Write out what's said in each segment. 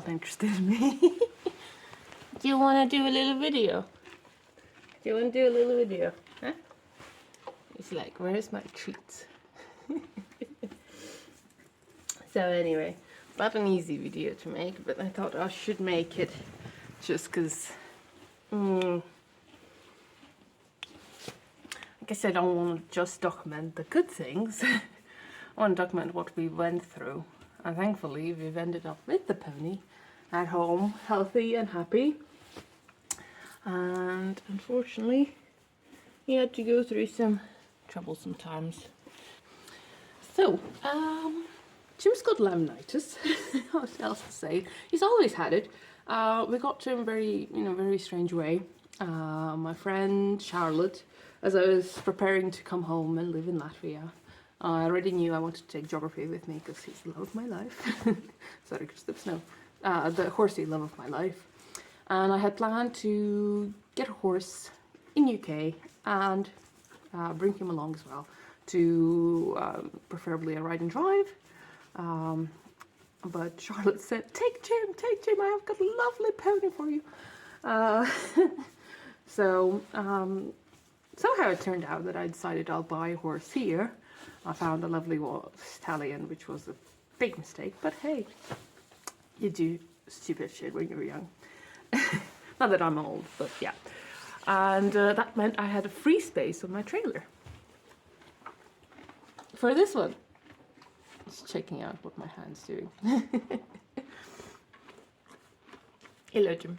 not interested in me. Do you want to do a little video? Do you want to do a little video? Huh? It's like, where's my treats? So anyway, not an easy video to make, but I thought I should make it just because I guess I don't want to just document the good things. I want to document what we went through. And thankfully we've ended up with the pony at home, healthy and happy. And unfortunately he had to go through some troublesome times. So, Jim's got laminitis. What else to say? He's always had it. We got to him very strange way. My friend Charlotte, as I was preparing to come home and live in Latvia, I already knew I wanted to take geography with me because he's the love of my life. Sorry, because the snow. The horsey love of my life. And I had planned to get a horse in UK and bring him along as well to preferably a ride and drive. But Charlotte said, take Jim, I have got a lovely pony for you. So somehow it turned out that I decided I'll buy a horse here. I found a lovely stallion, which was a big mistake, but hey, you do stupid shit when you're young. Not that I'm old, but yeah. And that meant I had a free space on my trailer for this one. Just checking out what my hand's doing. Hello, Jim.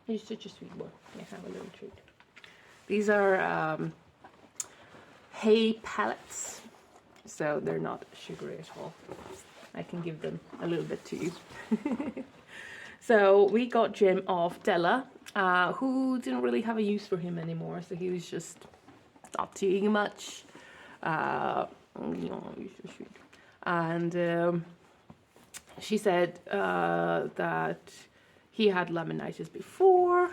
You're such a sweet boy. You have a little treat. These are hay pellets, so they're not sugary at all. I can give them a little bit to you. So we got Jim off Della, who didn't really have a use for him anymore, so he was just not eating much. You're so sweet. And she said that he had laminitis before.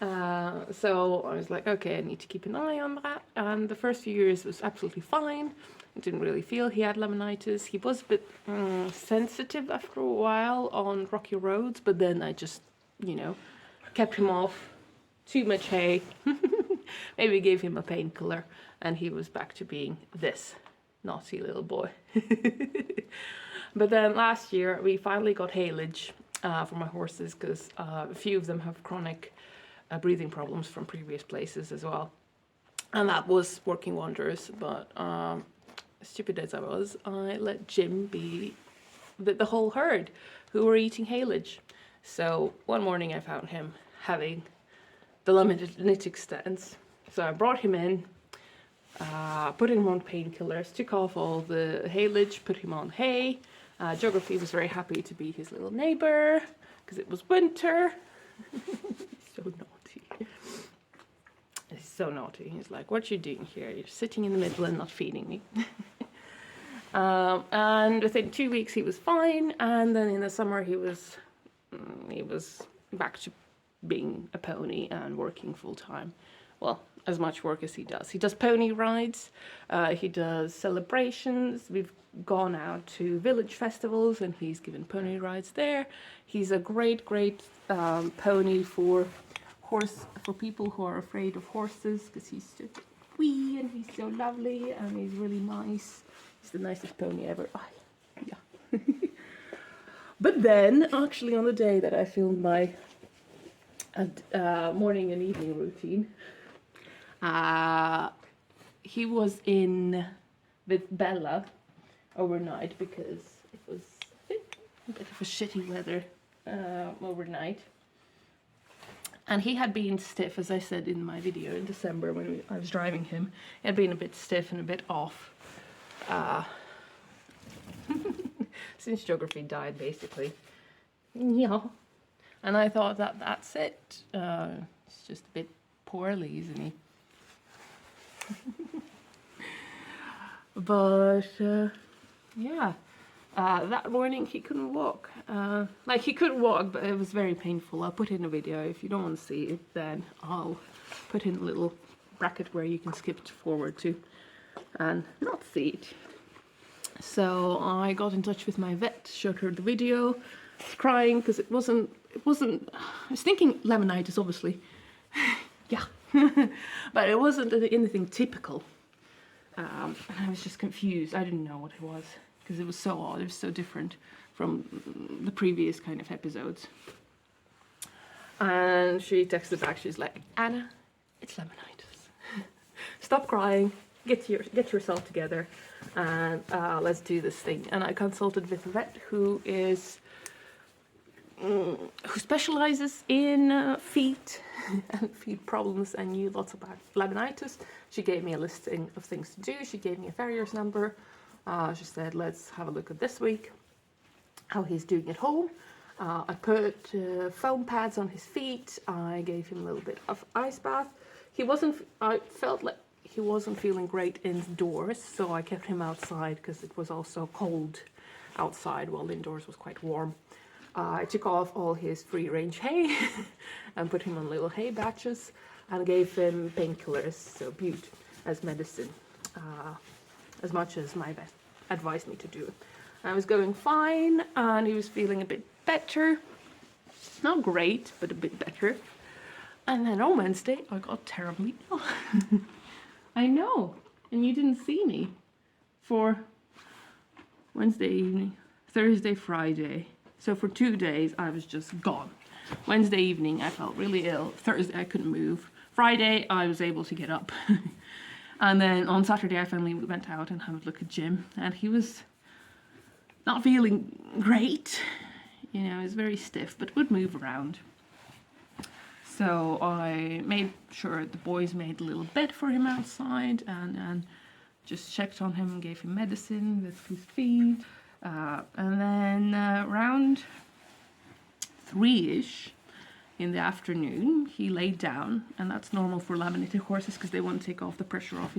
So I was like, okay, I need to keep an eye on that. And the first few years was absolutely fine. I didn't really feel he had laminitis. He was a bit sensitive after a while on rocky roads, but then I just, kept him off too much hay. Maybe gave him a painkiller, and he was back to being this naughty little boy. But then last year we finally got haylage for my horses, because a few of them have chronic breathing problems from previous places as well, and that was working wonders. But stupid as I was, I let Jim be the whole herd who were eating haylage. So one morning I found him having the laminitic stance. So I brought him in, put him on painkillers, took off all the haylage, put him on hay. Geography was very happy to be his little neighbor because it was winter. He's so naughty. He's so naughty. He's like, what you doing here? You're sitting in the middle and not feeding me. And within 2 weeks he was fine, and then in the summer he was back to being a pony and working full time. Well, as much work as he does. He does pony rides, he does celebrations. We've gone out to village festivals and he's given pony rides there. He's a great pony for people who are afraid of horses, because he's so wee and he's so lovely and he's really nice. He's the nicest pony ever. Yeah. But then, actually, on the day that I filmed my morning and evening routine, he was in with Bella overnight because it was a bit of a shitty weather overnight. And he had been stiff, as I said in my video in December when I was driving him. He had been a bit stiff and a bit off. Since Geography died, basically. Yeah. And I thought that's it. It's just a bit poorly, isn't he? But yeah, that morning he couldn't walk. Like, he could walk, but it was very painful. I'll put in a video. If you don't want to see it, then I'll put in a little bracket where you can skip forward to and not see it. So I got in touch with my vet, showed her the video, was crying because it wasn't, I was thinking laminitis, obviously. Yeah, but it wasn't anything typical. And I was just confused. I didn't know what it was because it was so odd. It was so different from the previous kind of episodes. And she texted back. She's like, Anna, it's laminitis. Stop crying. Get yourself together, and let's do this thing. And I consulted with a vet who specializes in feet and feet problems and knew lots about laminitis. She gave me a listing of things to do. She gave me a farrier's number. She said, let's have a look at this week, how he's doing at home. I put foam pads on his feet. I gave him a little bit of ice bath. I felt like he wasn't feeling great indoors, so I kept him outside because it was also cold outside while indoors was quite warm. I took off all his free-range hay and put him on little hay batches and gave him painkillers, so bute, as medicine, as much as my vet advised me to do. I was going fine and he was feeling a bit better. Not great, but a bit better. And then on Wednesday, I got terribly ill. I know, and you didn't see me for Wednesday evening, Thursday, Friday. So for 2 days, I was just gone. Wednesday evening, I felt really ill. Thursday, I couldn't move. Friday, I was able to get up. And then on Saturday, I finally went out and had a look at Jim. And he was not feeling great. You know, he was very stiff, but would move around. So I made sure the boys made a little bed for him outside and just checked on him and gave him medicine with his feed. And then around 3-ish in the afternoon, he laid down, and that's normal for laminated horses because they want to take off the pressure off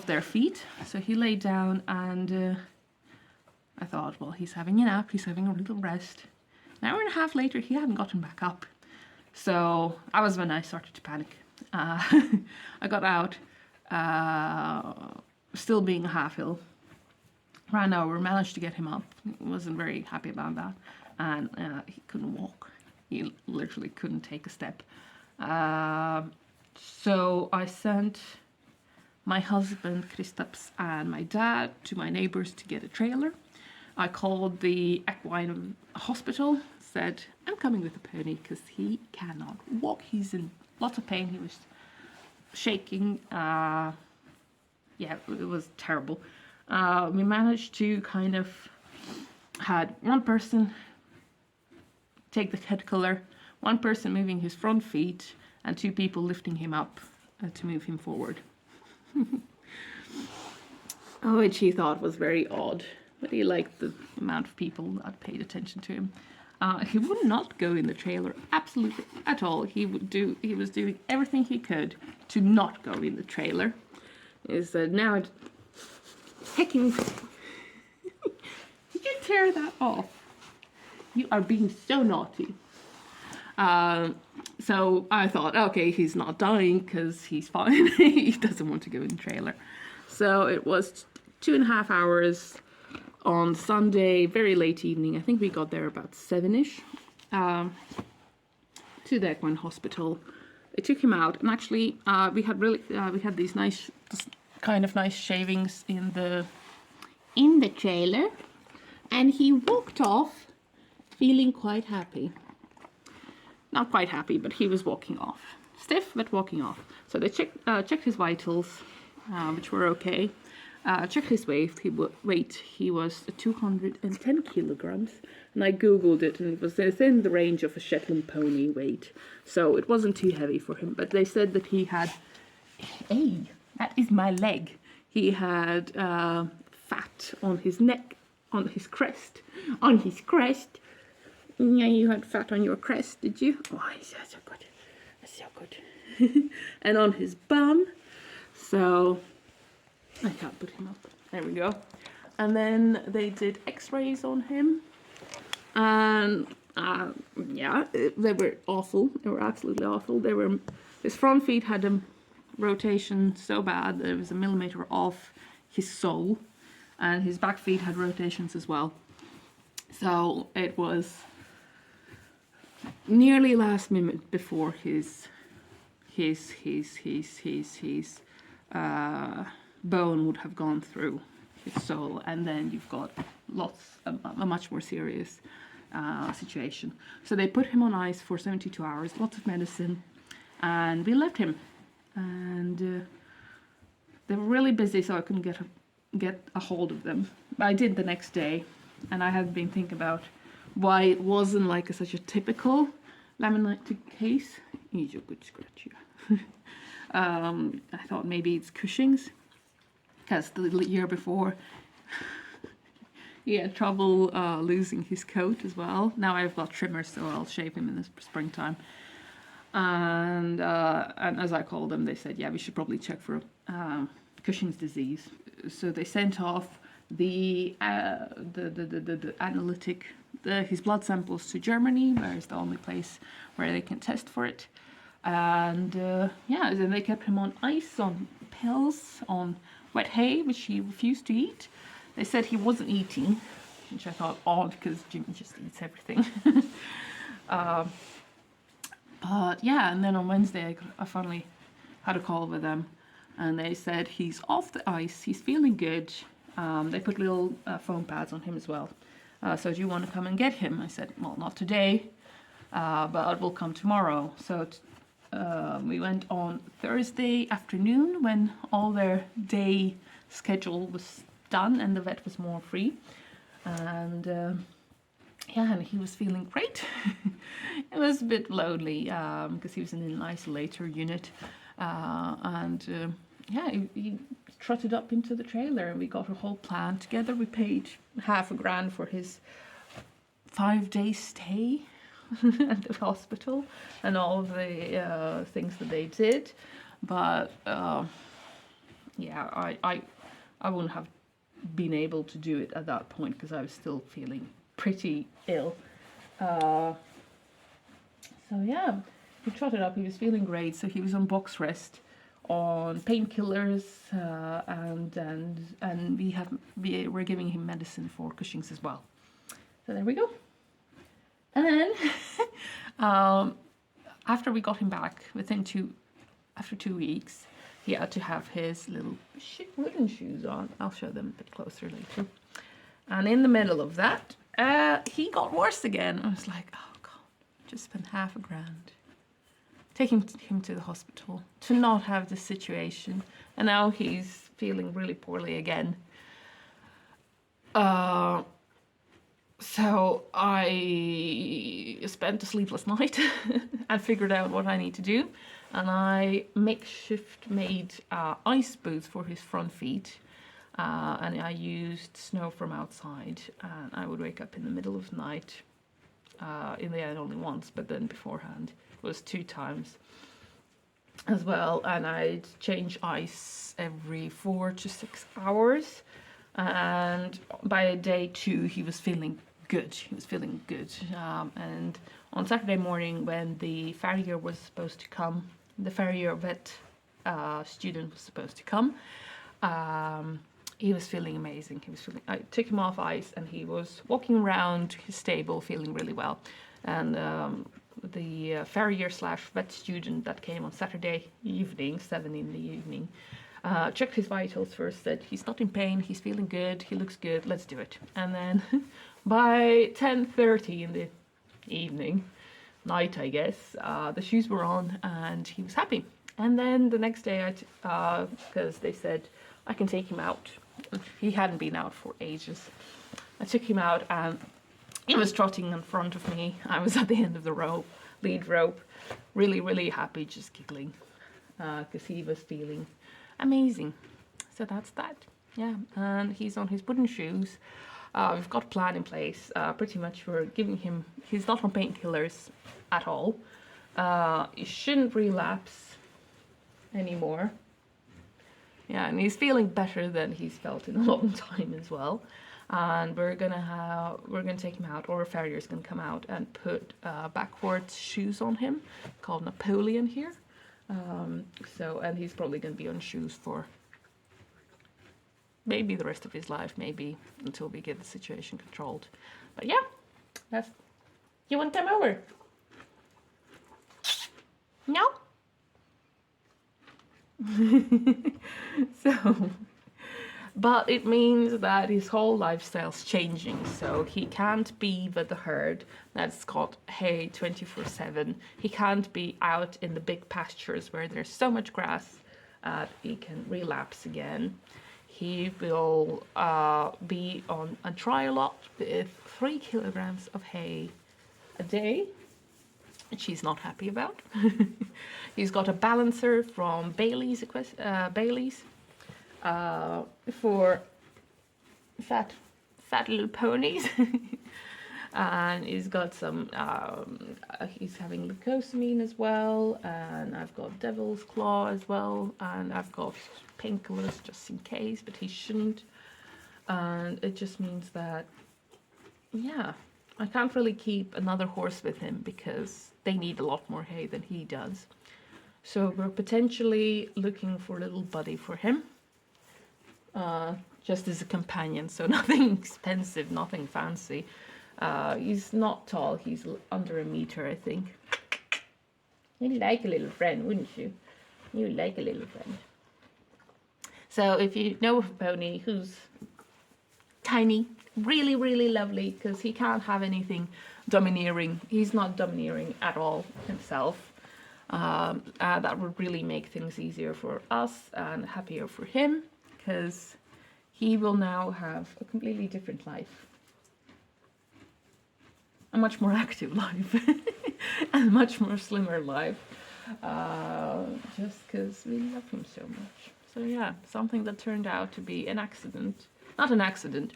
their feet. So he laid down, and I thought, well, he's having a nap, he's having a little rest. An hour and a half later, he hadn't gotten back up. So that was when I started to panic. I got out, still being half ill. Ran over, managed to get him up. Wasn't very happy about that. And he couldn't walk. He literally couldn't take a step. So I sent my husband, Kristaps, and my dad to my neighbors to get a trailer. I called the equine hospital, said, I'm coming with a pony because he cannot walk. He's in lots of pain. He was shaking. Yeah, it was terrible. We managed to kind of had one person take the head collar, one person moving his front feet, and 2 people lifting him up to move him forward. Which he thought was very odd, but he liked the amount of people that paid attention to him. He would not go in the trailer, absolutely at all. He was doing everything he could to not go in the trailer. Is now hecking. You can tear that off. You are being so naughty. So I thought, okay, he's not dying because he's fine. He doesn't want to go in the trailer. So it was 2.5 hours on Sunday, very late evening. I think we got there about 7-ish to the equine hospital. They took him out, and actually we had these nice, kind of nice shavings in the trailer, and he walked off feeling quite happy. Not quite happy, but he was walking off. Stiff, but walking off. So they checked his vitals, which were okay. Checked his weight. He was 210 kilograms. And I googled it, and it was within the range of a Shetland pony weight. So it wasn't too heavy for him. But they said that he had... Hey, that is my leg. He had fat on his neck, on his crest. On his crest. Yeah, you had fat on your crest, did you? Oh, that's so good. That's so good. And on his bum. So I can't put him up. There we go. And then they did x-rays on him. And yeah, they were awful. They were absolutely awful. His front feet had a rotation so bad that it was 1 millimeter off his sole. and his back feet had rotations as well. So it was nearly last minute before his bone would have gone through his soul, and then you've got a much more serious situation. So they put him on ice for 72 hours, lots of medicine, and we left him. And they were really busy, so I couldn't get a hold of them. But I did the next day, and I had been thinking about why it wasn't like such a typical laminitis case. He's a good scratch, yeah. I thought maybe it's Cushing's, because the year before he had trouble losing his coat as well. Now I've got trimmers, so I'll shave him in the springtime. And as I called them, they said, yeah, we should probably check for Cushing's disease. So they sent off the analytic, his blood samples to Germany, where it's the only place where they can test for it. And yeah, then they kept him on ice, on pills, on wet hay, which he refused to eat. They said he wasn't eating, which I thought odd because Jimmy just eats everything. But yeah, and then on Wednesday I finally had a call with them, and they said he's off the ice, he's feeling good. They put little foam pads on him as well. So do you want to come and get him? I said, well, not today, but we'll come tomorrow. So we went on Thursday afternoon when all their day schedule was done and the vet was more free. And yeah, and he was feeling great. It was a bit lonely because he was in an isolator unit. Yeah, he trotted up into the trailer and we got a whole plan together. We paid $5,000 for his 5-day stay at the hospital and all of the things that they did. But yeah, I wouldn't have been able to do it at that point because I was still feeling pretty ill. So yeah, he trotted up, he was feeling great, so he was on box rest, on painkillers, and we're giving him medicine for Cushing's as well. So there we go. And then after we got him back, after 2 weeks, he had to have his little wooden shoes on. I'll show them a bit closer later. And in the middle of that, he got worse again. I was like, oh God, just spent $5,000 taking him to the hospital to not have this situation. And now he's feeling really poorly again. So I spent a sleepless night and figured out what I need to do. And I makeshift made ice boots for his front feet. And I used snow from outside. And I would wake up in the middle of the night. In the end, only once, but then beforehand it was 2 times as well. And I'd change ice every 4 to 6 hours. And by day 2, he was feeling good. And on Saturday morning, when the farrier was supposed to come, the farrier vet student was supposed to come, he was feeling amazing. I took him off ice and he was walking around his stable feeling really well. And the farrier/vet student that came on Saturday evening, 7 in the evening, checked his vitals first, said he's not in pain, he's feeling good, he looks good, let's do it. And then by 10:30 in the night, I guess, the shoes were on and he was happy. And then the next day, because they said I can take him out. He hadn't been out for ages. I took him out and he was trotting in front of me. I was at the end of the lead rope, really, really happy, just giggling, because he was feeling amazing. So that's that. Yeah, and he's on his wooden shoes. We've got a plan in place. Pretty much we're giving him, he's not on painkillers at all. He shouldn't relapse anymore. Yeah, and he's feeling better than he's felt in a long time as well. And we're gonna take him out, or a farrier's gonna come out and put backwards shoes on him, called Napoleon here. And he's probably gonna be on shoes for maybe the rest of his life, maybe until we get the situation controlled. But yeah, that's... You want to come over? No? So, but it means that his whole lifestyle's changing, so he can't be with the herd that's got hay 24/7. He can't be out in the big pastures where there's so much grass he can relapse again. He will be on a dry lot with 3 kilograms of hay a day, which he's not happy about. He's got a balancer from Bailey's for fat little ponies. And he's got some, he's having glucosamine as well, and I've got devil's claw as well, and I've got painkillers just in case, but he shouldn't. And it just means that, yeah, I can't really keep another horse with him because they need a lot more hay than he does. So we're potentially looking for a little buddy for him, just as a companion, so nothing expensive, nothing fancy. He's not tall, he's under a meter, I think. You'd like a little friend, wouldn't you? You'd like a little friend. So if you know of a pony who's tiny, really, really lovely, because he can't have anything domineering. He's not domineering at all himself. That would really make things easier for us and happier for him, because he will now have a completely different life. A much more active life and a much more slimmer life, just because we love him so much. So yeah, something that turned out to be an accident, not an accident,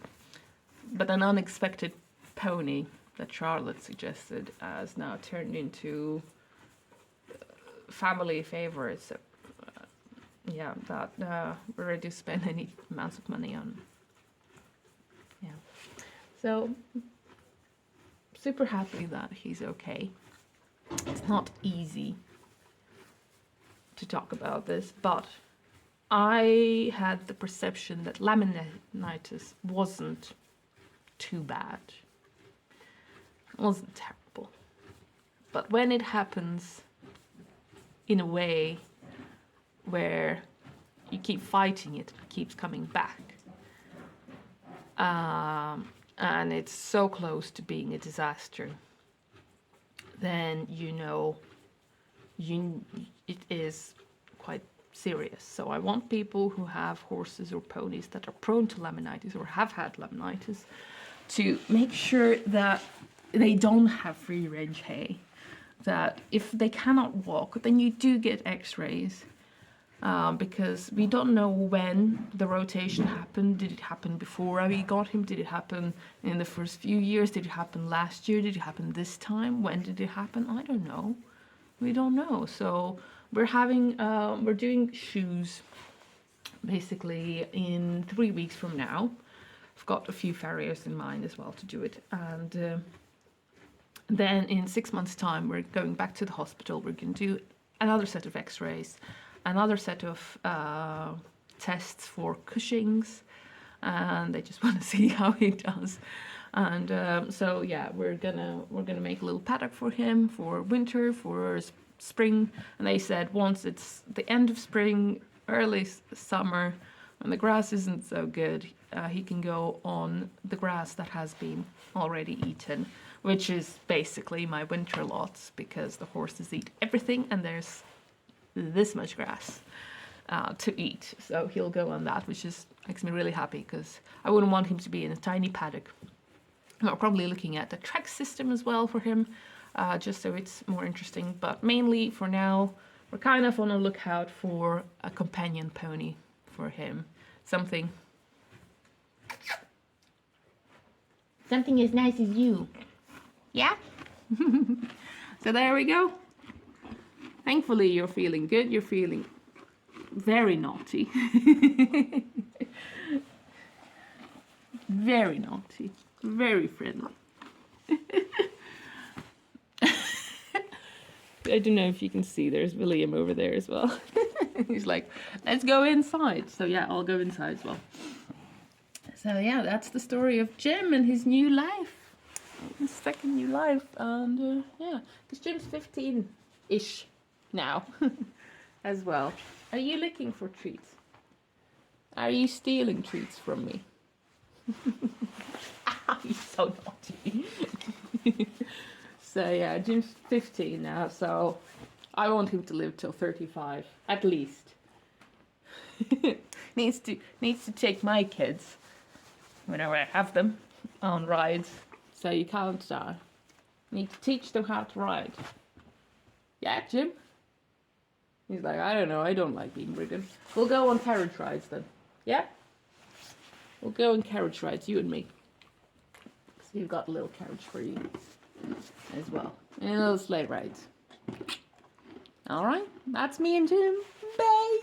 but an unexpected pony that Charlotte suggested has now turned into family favorites. So, yeah, that we're ready to spend any amounts of money on. Yeah, so super happy that he's okay. It's not easy to talk about this, but I had the perception that laminitis wasn't too bad. It wasn't terrible. But when it happens in a way where you keep fighting it, it keeps coming back, and it's so close to being a disaster, then you know it is quite serious. So I want people who have horses or ponies that are prone to laminitis or have had laminitis to make sure that they don't have free range hay. That if they cannot walk, then you do get x-rays, because we don't know when the rotation happened. Did it happen before we got him? Did it happen in the first few years? Did it happen last year? Did it happen this time? When did it happen? I don't know. We don't know. So we're doing shoes basically in 3 weeks from now. I've got a few farriers in mind as well to do it, and then in 6 months' time, we're going back to the hospital. We're going to do another set of x-rays, another set of tests for Cushings, and they just want to see how he does. And so yeah, we're gonna make a little paddock for him for winter, for spring. And they said once it's the end of spring, early summer, when the grass isn't so good, he can go on the grass that has been already eaten, which is basically my winter lots, because the horses eat everything and there's this much grass to eat. So he'll go on that, which makes me really happy, because I wouldn't want him to be in a tiny paddock. We're probably looking at the track system as well for him, just so it's more interesting. But mainly for now, we're kind of on a lookout for a companion pony for him. Something as nice as you. Yeah? So there we go. Thankfully, you're feeling good. You're feeling very naughty. Very naughty. Very friendly. I don't know if you can see, there's William over there as well. He's like, let's go inside. So yeah, I'll go inside as well. So yeah, that's the story of Jim and his new life. His second new life. And yeah, because Jim's 15-ish now as well. Are you looking for treats? Are you stealing treats from me? You're so naughty. So yeah, Jim's 15 now, so I want him to live till 35, at least. needs to take my kids, whenever I have them, on rides. So you can't need to teach them how to ride. Yeah, Jim? He's like, I don't know, I don't like being ridden. We'll go on carriage rides then. Yeah? We'll go on carriage rides, you and me. So you've got a little carriage for you as well. And a little sleigh rides. Alright, that's me and Jim. Bye!